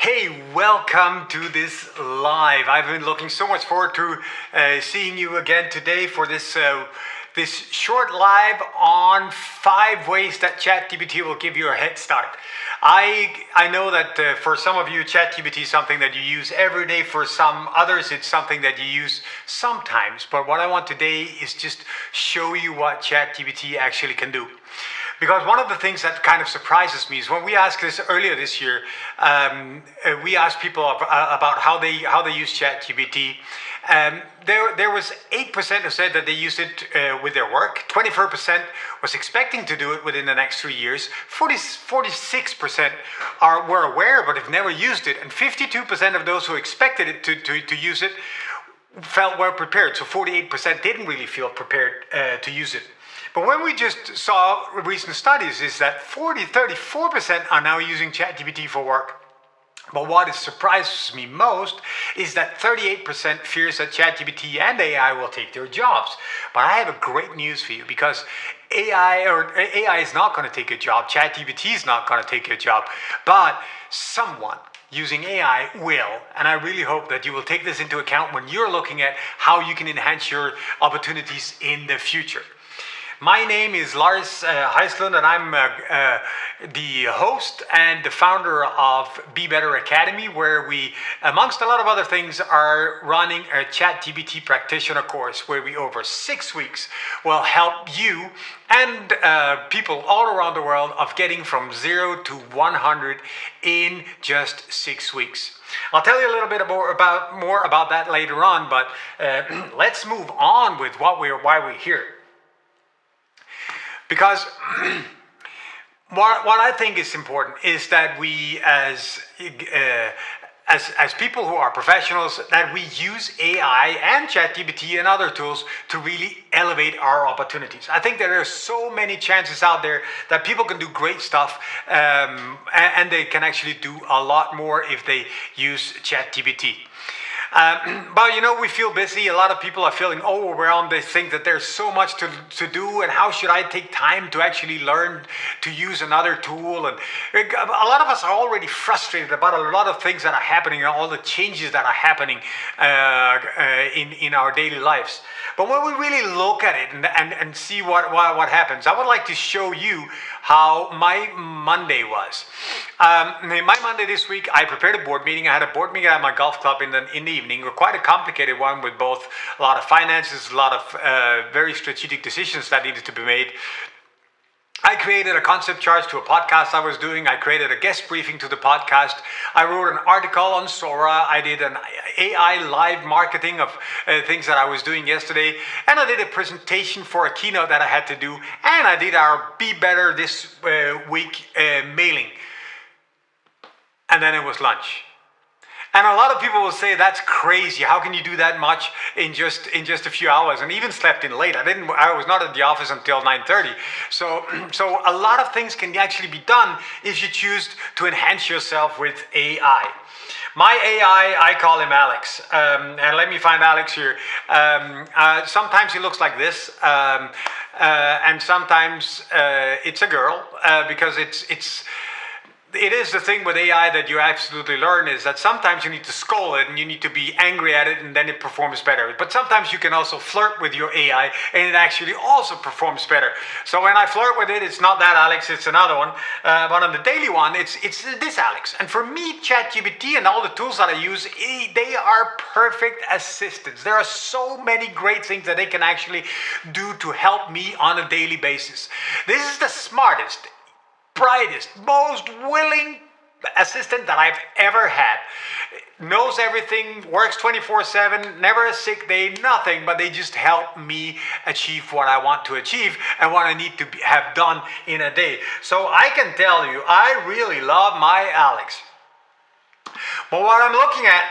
Hey, welcome to this live. I've been looking so much forward to seeing you again today for this short live on 5 ways that ChatGPT will give you a head start. I know that for some of you, ChatGPT is something that you use every day. For some others, it's something that you use sometimes. But what I want today is just show you what ChatGPT actually can do. Because one of the things that kind of surprises me is when we asked this earlier this year, we asked people about how they use ChatGPT. There was 8% who said that they used it with their work. 24% was expecting to do it within the next 3 years. 46% were aware but have never used it, and 52% of those who expected it to use it felt well prepared. So 48% didn't really feel prepared to use it. But when we just saw recent studies is that 34% are now using ChatGPT for work. But what surprises me most is that 38% fears that ChatGPT and AI will take their jobs. But I have a great news for you, because AI is not going to take a job. ChatGPT is not going to take your job. But someone using AI will, and I really hope that you will take this into account when you're looking at how you can enhance your opportunities in the future. My name is Lars Heislund, and I'm the host and the founder of Be Better Academy, where we, amongst a lot of other things, are running a ChatGPT practitioner course where we, over 6 weeks, will help you and people all around the world of getting from 0 to 100 in just 6 weeks. I'll tell you a little bit more about that later on, but let's move on with why we're here. Because what I think is important is that we, as people who are professionals, that we use AI and ChatGPT and other tools to really elevate our opportunities. I think that there are so many chances out there that people can do great stuff, and they can actually do a lot more if they use ChatGPT. But we feel busy. A lot of people are feeling overwhelmed. They think that there's so much to do, and how should I take time to actually learn to use another tool? And a lot of us are already frustrated about a lot of things that are happening and all the changes that are happening in our daily lives. But when we really look at it and see what happens, I would like to show you how my Monday was. My Monday this week, I prepared a board meeting. I had a board meeting at my golf club in the evening. Quite a complicated one, with both a lot of finances, a lot of very strategic decisions that needed to be made. I created a concept chart to a podcast I was doing. I created a guest briefing to the podcast. I wrote an article on Sora. I did an AI live marketing of things that I was doing yesterday. And I did a presentation for a keynote that I had to do. And I did our Be Better this week mailing. And then it was lunch. And a lot of people will say, that's crazy. How can you do that much in just a few hours? And even slept in late. I was not at the office until 9:30. So a lot of things can actually be done if you choose to enhance yourself with AI. My AI, I call him Alex. And let me find Alex here. Sometimes he looks like this. And sometimes it's a girl, because it is the thing with AI that you absolutely learn, is that sometimes you need to scold it and you need to be angry at it, and then it performs better. But sometimes you can also flirt with your AI and it actually also performs better. So when I flirt with it, it's not that Alex, it's another one. But on the daily one, it's this Alex. And for me, ChatGPT and all the tools that I use, they are perfect assistants. There are so many great things that they can actually do to help me on a daily basis. This is the smartest, brightest, most willing assistant that I've ever had. Knows everything, works 24/7, never a sick day, nothing, but they just help me achieve what I want to achieve and what I need to have done in a day. So I can tell you, I really love my Alex. But what I'm looking at,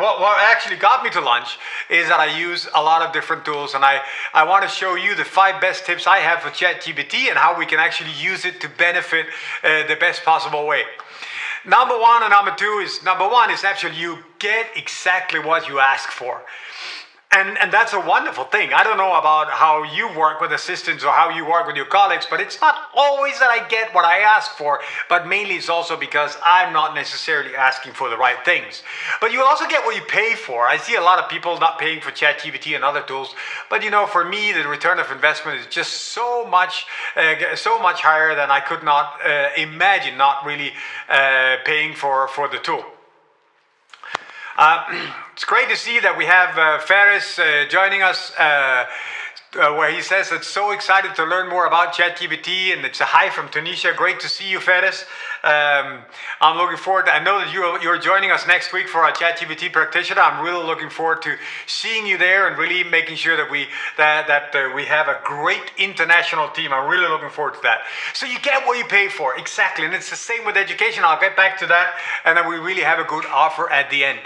what actually got me to lunch, is that I use a lot of different tools, and I want to show you the 5 best tips I have for ChatGPT and how we can actually use it to benefit the best possible way. Number one is actually you get exactly what you ask for. And that's a wonderful thing. I don't know about how you work with assistants or how you work with your colleagues, but it's not always that I get what I ask for, but mainly it's also because I'm not necessarily asking for the right things. But you also get what you pay for. I see a lot of people not paying for ChatGPT and other tools, but for me, the return of investment is just so much higher than I could not imagine not really paying for the tool. It's great to see that we have Ferris joining us, where he says it's so excited to learn more about ChatGPT, and it's a hi from Tunisia. Great to see you, Ferris. I'm looking forward. I know that you're joining us next week for our ChatGPT practitioner. I'm really looking forward to seeing you there and really making sure that we have a great international team. I'm really looking forward to that. So you get what you pay for, exactly, and it's the same with education. I'll get back to that, and then we really have a good offer at the end.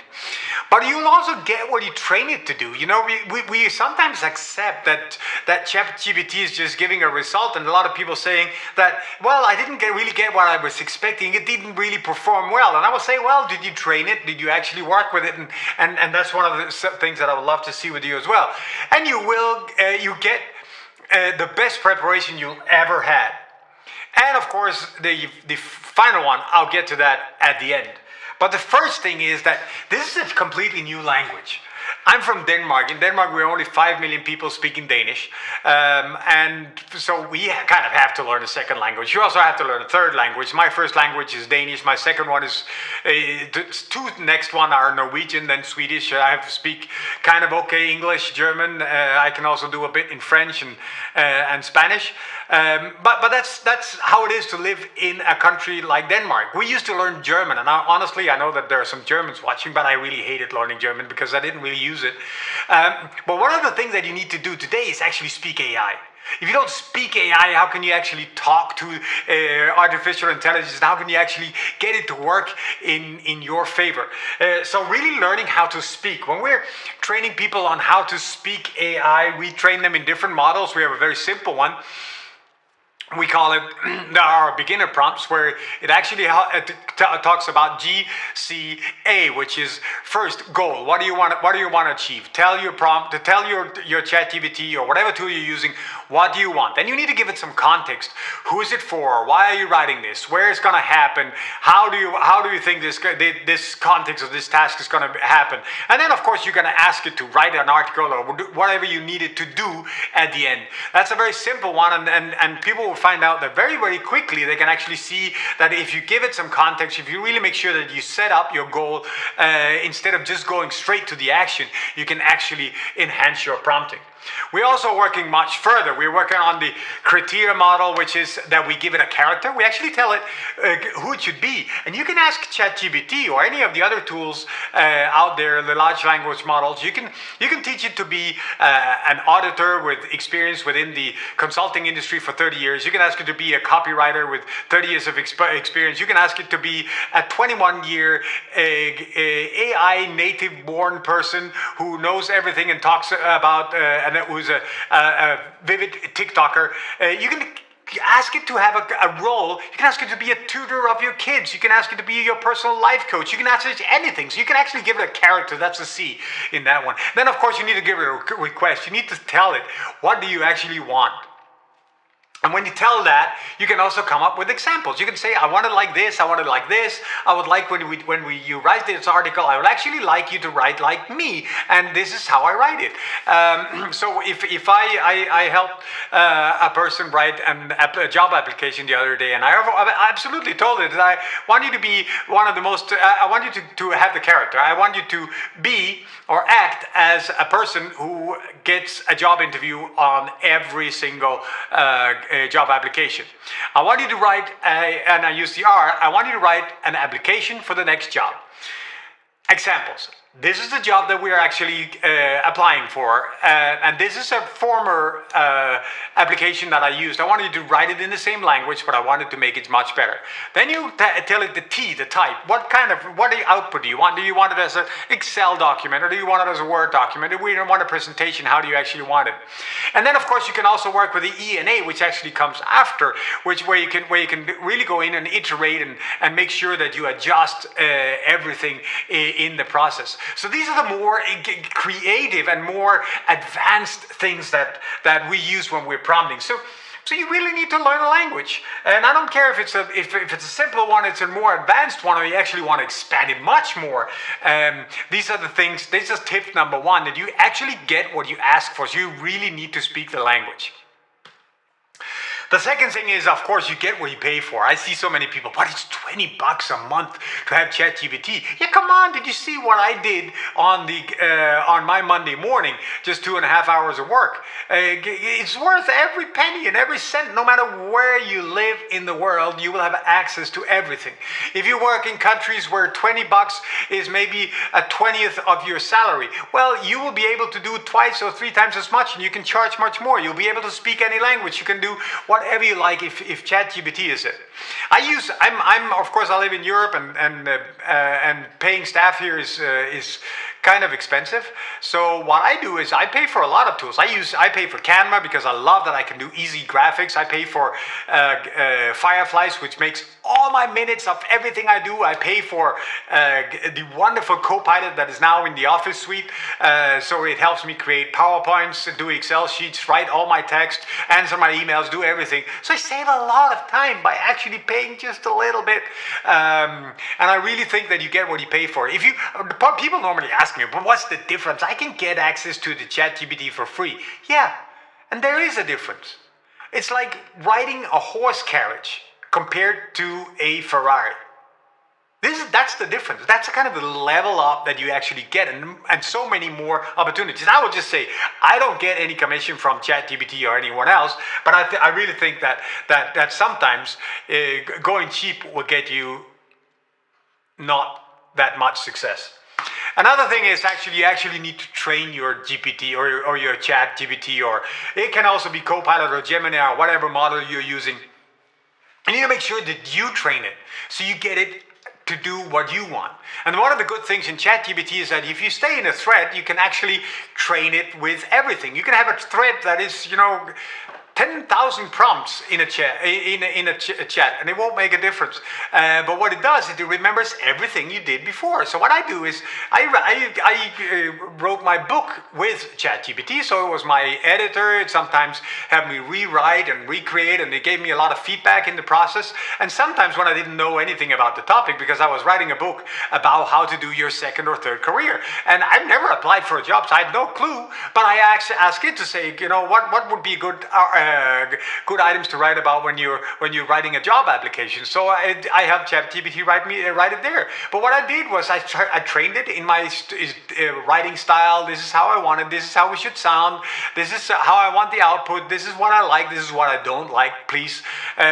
But you'll also get what you train it to do. We sometimes accept that ChatGPT is just giving a result, and a lot of people saying that, well, I didn't really get what I was expecting. It didn't really perform well. And I will say, well, did you train it? Did you actually work with it? And that's one of the things that I would love to see with you as well. And you get the best preparation you'll ever had. And of course, the final one, I'll get to that at the end. But the first thing is that this is a completely new language. I'm from Denmark. In Denmark, we're only 5 million people speaking Danish. And so we kind of have to learn a second language. You also have to learn a third language. My first language is Danish. My second one is, the two next one are Norwegian, then Swedish. I have to speak kind of okay English, German. I can also do a bit in French and Spanish. But that's how it is to live in a country like Denmark. We used to learn German, and honestly, I know that there are some Germans watching, but I really hated learning German because I didn't really use it. But one of the things that you need to do today is actually speak AI. If you don't speak AI, how can you actually talk to artificial intelligence? And how can you actually get it to work in your favor? So really learning how to speak. When we're training people on how to speak AI, we train them in different models. We have a very simple one. We call it our beginner prompts, where it actually talks about GCA, which is first goal. What do you want to achieve? Tell your prompt, to tell your ChatGPT or whatever tool you're using, what do you want? Then you need to give it some context. Who is it for? Why are you writing this? Where it's going to happen? How do you think this context of this task is going to happen? And then of course you're going to ask it to write an article or whatever you need it to do at the end. That's a very simple one, and people will find out that very, very quickly they can actually see that if you give it some context, if you really make sure that you set up your goal instead of just going straight to the action, you can actually enhance your prompting. We're also working much further. We're working on the criteria model, which is that we give it a character. We actually tell it who it should be. And you can ask ChatGPT or any of the other tools out there, the large language models. You can teach it to be an auditor with experience within the consulting industry for 30 years. You can ask it to be a copywriter with 30 years of experience. You can ask it to be a 21-year AI native born person who knows everything and talks about and who's a vivid TikToker. You can ask it to have a role. You can ask it to be a tutor of your kids. You can ask it to be your personal life coach. You can ask it anything. So you can actually give it a character. That's a C in that one. Then, of course, you need to give it a request. You need to tell it, what do you actually want? And when you tell that, you can also come up with examples. You can say, I want it like this, I want it like this. I would like when you write this article, I would actually like you to write like me. And this is how I write it. So if I helped a person write a job application the other day, and I absolutely told it that I want you to be one of the most, I want you to have the character. I want you to be or act as a person who gets a job interview on every single job application. I want you to write, and I use the R, I want you to write an application for the next job. Examples. This is the job that we are actually applying for, and this is a former application that I used. I wanted to write it in the same language, but I wanted to make it much better. Then you tell it the type. What output do you want? Do you want it as an Excel document, or do you want it as a Word document? If we don't want a presentation, how do you actually want it? And then, of course, you can also work with the E and A, which actually comes after, where you can really go in and iterate and make sure that you adjust everything in the process. So these are the more creative and more advanced things that we use when we're prompting. So you really need to learn a language, and I don't care if it's a simple one, it's a more advanced one, or you actually want to expand it much more. These are the things. This is tip number one, that you actually get what you ask for. So you really need to speak the language. The second thing is, of course, you get what you pay for. I see so many people, but it's $20 a month to have ChatGPT. Yeah, come on! Did you see what I did on my Monday morning? Just 2.5 hours of work. It's worth every penny and every cent. No matter where you live in the world, you will have access to everything. If you work in countries where $20 is maybe a 20th of your salary, well, you will be able to do twice or 3 times as much, and you can charge much more. You'll be able to speak any language. You can do whatever you like if ChatGPT is it. I'm of course I live in Europe, and paying staff here is kind of expensive. So what I do is I pay for a lot of tools. I pay for Canva because I love that I can do easy graphics. I pay for Fireflies, which makes all my minutes of everything I do. I pay for the wonderful Copilot that is now in the Office suite. So it helps me create PowerPoints, do Excel sheets, write all my text, answer my emails, do everything. So I save a lot of time by actually paying just a little bit. And I really think that you get what you pay for. People normally ask me, but what's the difference? I can get access to the ChatGPT for free. Yeah, and there is a difference. It's like riding a horse carriage compared to a Ferrari. That's the difference. That's kind of the level up that you actually get, and so many more opportunities. And I will just say, I don't get any commission from ChatGPT or anyone else, but I really think that sometimes going cheap will get you not that much success. Another thing is you actually need to train your GPT or your ChatGPT, or it can also be Copilot or Gemini or whatever model you're using. You need to make sure that you train it so you get it to do what you want. And one of the good things in ChatGPT is that if you stay in a thread, you can actually train it with everything. You can have a thread that is, 10,000 prompts in a chat, and it won't make a difference. But what it does is it remembers everything you did before. So what I do is I wrote my book with ChatGPT, so it was my editor. It sometimes had me rewrite and recreate, and they gave me a lot of feedback in the process. And sometimes when I didn't know anything about the topic, because I was writing a book about how to do your second or third career, and I've never applied for a job, so I had no clue. But I asked it to say, what would be good items to write about when you're writing a job application. So I have ChatGPT write it there. But what I did was I trained it in my writing style. This is how I want it. This is how it should sound. This is how I want the output. This is what I like. This is what I don't like. Please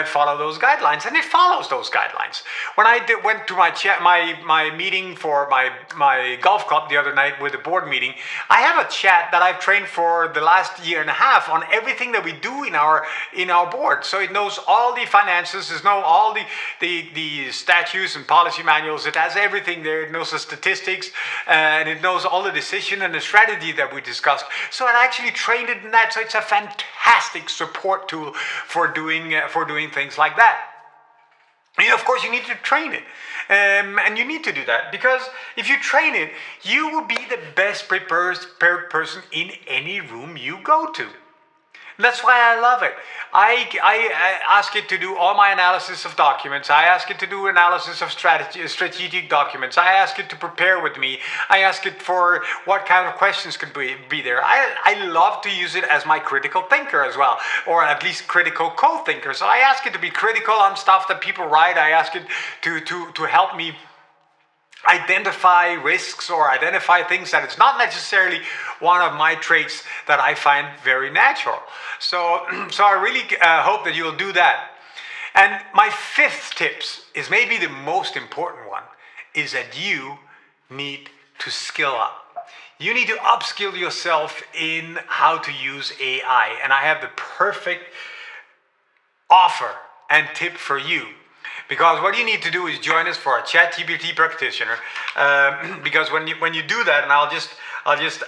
follow those guidelines. And it follows those guidelines. When I went to my meeting for my golf club the other night with the board meeting, I have a chat that I've trained for the last year and a half on everything that we do in our board. So it knows all the finances, it knows all the statutes and policy manuals. It has everything there. It knows the statistics, and it knows all the decision and the strategy that we discussed. So I actually trained it in that. So it's a fantastic support tool for doing things like that. And of course, you need to train it. And you need to do that, because if you train it, you will be the best prepared person in any room you go to. That's why I love it. I ask it to do all my analysis of documents. I ask it to do analysis of strategic documents. I ask it to prepare with me. I ask it for what kind of questions could be there. I love to use it as my critical thinker as well, or at least critical co-thinker. So I ask it to be critical on stuff that people write. I ask it to help me identify risks or identify things that it's not necessarily one of my traits that I find very natural. So I really hope that you'll do that. And my fifth tips is maybe the most important one, is that you need to skill up. You need to upskill yourself in how to use AI. And I have the perfect offer and tip for you. Because what you need to do is join us for a ChatGPT practitioner. Because when you do that, and I'll just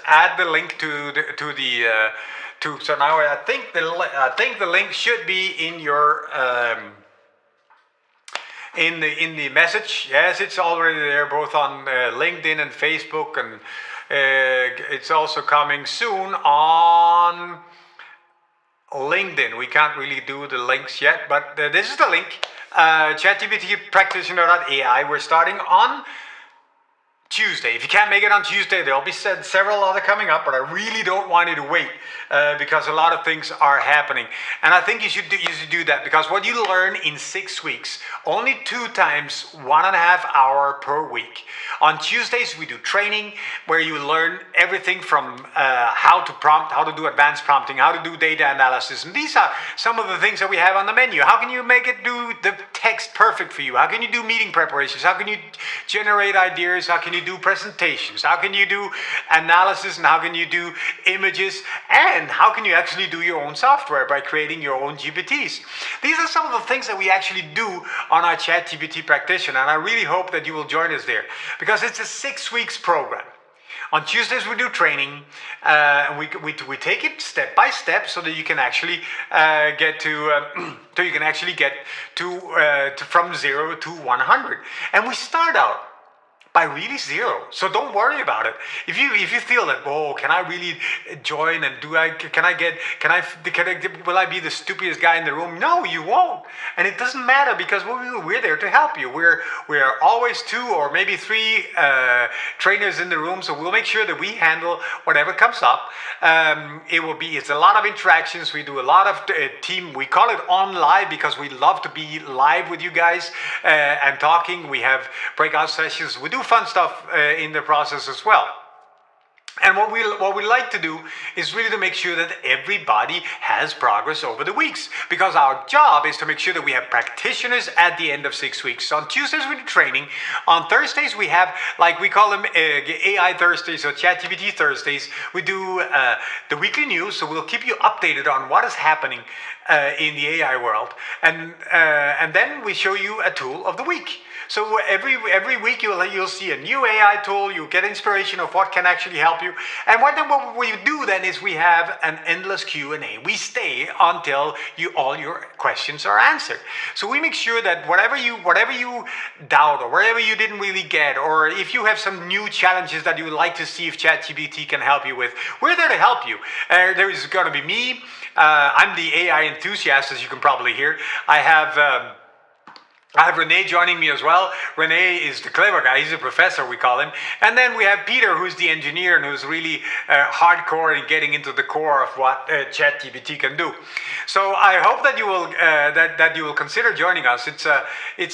add the link so now I think the link should be in your in the message. Yes, it's already there, both on LinkedIn and Facebook, and it's also coming soon on LinkedIn. We can't really do the links yet, but this is the link. ChatGPT Practitioner.ai. We're starting on Tuesday. If you can't make it on Tuesday, there'll be several other coming up, but I really don't want you to wait because a lot of things are happening. And I think you should do that, because what you learn in 6 weeks, only 2 times 1.5 hours per week. On Tuesdays, we do training where you learn everything from how to prompt, how to do advanced prompting, how to do data analysis. And these are some of the things that we have on the menu. How can you make it do the text perfect for you? How can you do meeting preparations? How can you generate ideas? How can you do presentations? How can you do analysis? And how can you do images? And how can you actually do your own software by creating your own GPTs? These are some of the things that we actually do on our ChatGPT practitioner, and I really hope that you will join us there, because it's a 6 weeks program. On Tuesdays we do training, and we take it step by step so that you can actually get to from 0 to 100, and we start out by really 0. So don't worry about it. If you feel that, oh, can I really join, and will I be the stupidest guy in the room? No, you won't. And it doesn't matter, because we're there to help you. We're always 2 or maybe 3 trainers in the room, so we'll make sure that we handle whatever comes up. It's a lot of interactions. We do a lot of team. We call it on live because we love to be live with you guys and talking. We have breakout sessions. We do fun stuff in the process as well. And what we like to do is really to make sure that everybody has progress over the weeks, because our job is to make sure that we have practitioners at the end of 6 weeks. So on Tuesdays we do training. On Thursdays we have, like we call them AI Thursdays or ChatGPT Thursdays. We do the weekly news, so we'll keep you updated on what is happening in the AI world, and then we show you a tool of the week. So every week you'll see a new AI tool. You get inspiration of what can actually help you. And what we do then is we have an endless Q&A. We stay until all your questions are answered. So we make sure that whatever you doubt, or wherever you didn't really get, or if you have some new challenges that you would like to see if ChatGPT can help you with, we're there to help you. There is going to be me. I'm the AI enthusiast, as you can probably hear. I have Renee joining me as well. Renee is the clever guy. He's a professor, we call him. And then we have Peter, who's the engineer and who's really hardcore in getting into the core of what ChatGPT can do. So I hope that you will that you will consider joining us. It's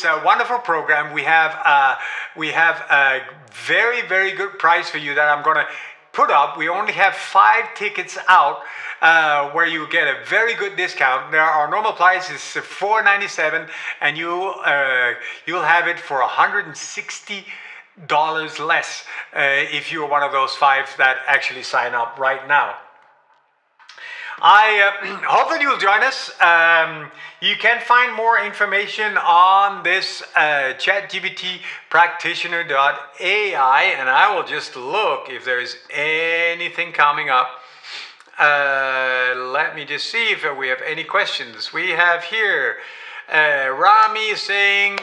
a wonderful program. We have a very, very good price for you that I'm going to put up. We only have 5 tickets out where you get a very good discount. Our normal price is $497, and you'll have it for $160 less if you're one of those 5 that actually sign up right now. I hope that you will join us. You can find more information on this ChatGPT Practitioner.ai, and I will just look if there's anything coming up. Let me just see if we have any questions. We have here Rami saying,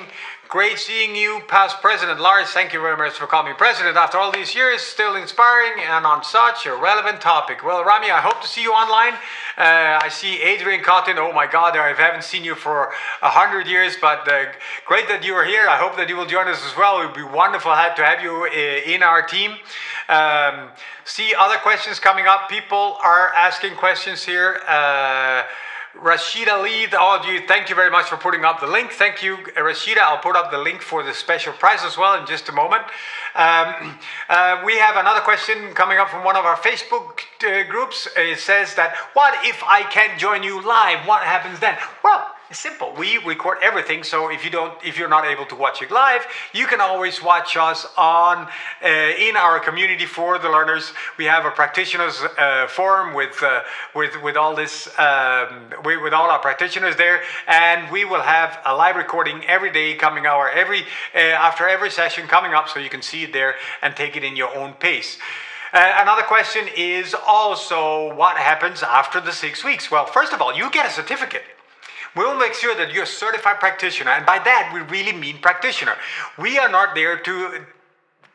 great seeing you, past president. Lars, thank you very much for calling me president after all these years. Still inspiring and on such a relevant topic. Well, Rami, I hope to see you online. I see Adrian Cotton. Oh my God, I haven't seen you for 100 years, but great that you are here. I hope that you will join us as well. It would be wonderful to have you in our team. See other questions coming up. People are asking questions here. Rashida Lee, thank you very much for putting up the link. Thank you, Rashida. I'll put up the link for the special prize as well in just a moment. We have another question coming up from one of our Facebook groups. It says that, what if I can't join you live? What happens then? Well, it's simple. We record everything, so if you're not able to watch it live, you can always watch us on in our community for the learners. We have a practitioners forum with all this with all our practitioners there, and we will have a live recording every day coming after every session coming up, so you can see it there and take it in your own pace. Another question is also, what happens after the 6 weeks? Well, first of all, you get a certificate. We'll make sure that you're a certified practitioner, and by that we really mean practitioner. We are not there to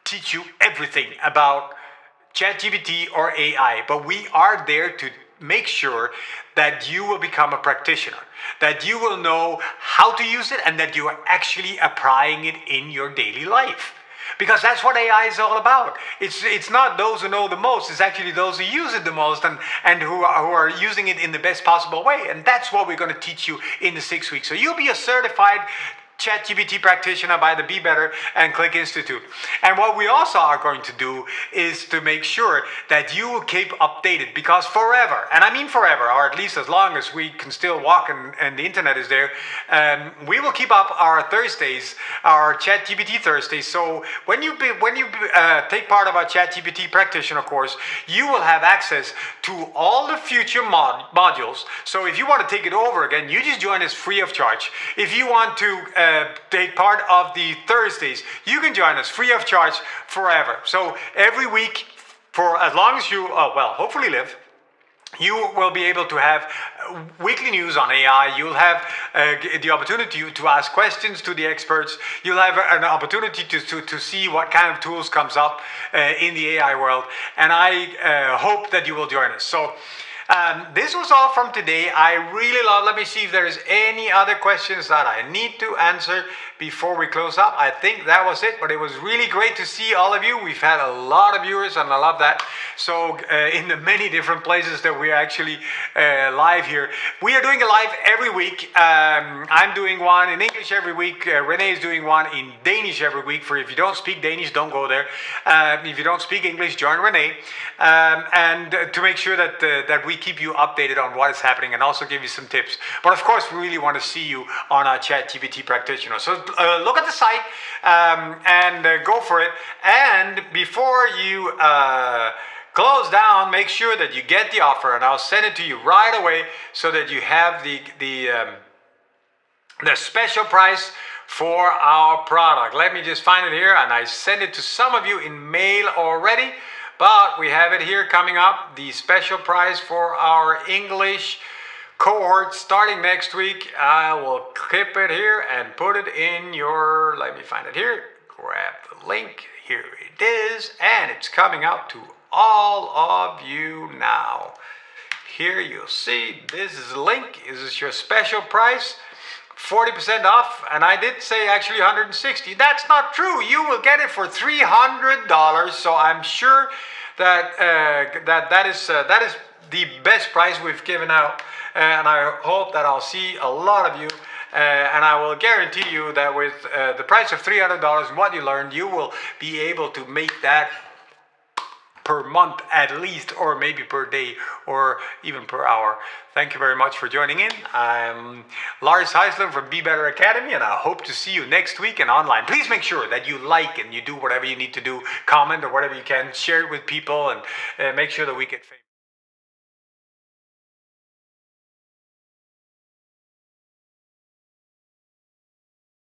teach you everything about ChatGPT or AI, but we are there to make sure that you will become a practitioner, that you will know how to use it, and that you are actually applying it in your daily life. Because that's what AI is all about. It's not those who know the most, it's actually those who use it the most and who are using it in the best possible way. And that's what we're going to teach you in the 6 weeks. So you'll be a certified ChatGPT practitioner by the Be Better and Click Institute. And what we also are going to do is to make sure that you will keep updated, because forever, and I mean forever, or at least as long as we can still walk and the internet is there, we will keep up our Thursdays, our ChatGPT Thursdays. So when you take part of our ChatGPT practitioner course, you will have access to all the future modules. So if you want to take it over again, you just join us free of charge. If you want to take part of the Thursdays, you can join us free of charge forever. So every week, for as long as you, hopefully live, you will be able to have weekly news on AI. You'll have the opportunity to ask questions to the experts. You'll have an opportunity to see what kind of tools comes up in the AI world. And I hope that you will join us. So this was all from today. I really let me see if there's any other questions that I need to answer before we close up. I think that was it, but it was really great to see all of you. We've had a lot of viewers and I love that. So in the many different places that we're actually live here. We are doing a live every week. I'm doing one in English every week. Renee is doing one in Danish every week. For if you don't speak Danish, don't go there. If you don't speak English, join Renee. And to make sure that we keep you updated on what is happening and also give you some tips. But of course, we really want to see you on our ChatGPT practitioner. So look at the site and go for it. And before you close down, make sure that you get the offer, and I'll send it to you right away so that you have the special price for our product. Let me just find it here, and I sent it to some of you in mail already. But we have it here coming up, the special price for our English cohort starting next week. I will clip it here and put it in your, let me find it here, grab the link, here it is, and it's coming out to all of you now. Here you'll see, this is the link, this is your special price. 40% off, and I did say actually 160. That's not true. You will get it for $300. So I'm sure that that is the best price we've given out, and I hope that I'll see a lot of you. And I will guarantee you that with the price of $300 and what you learned, you will be able to make that per month at least, or maybe per day, or even per hour. Thank you very much for joining in. I'm Lars Heisler from Be Better Academy, and I hope to see you next week and online. Please make sure that you like and you do whatever you need to do, comment or whatever you can, share it with people, and make sure that we get famous.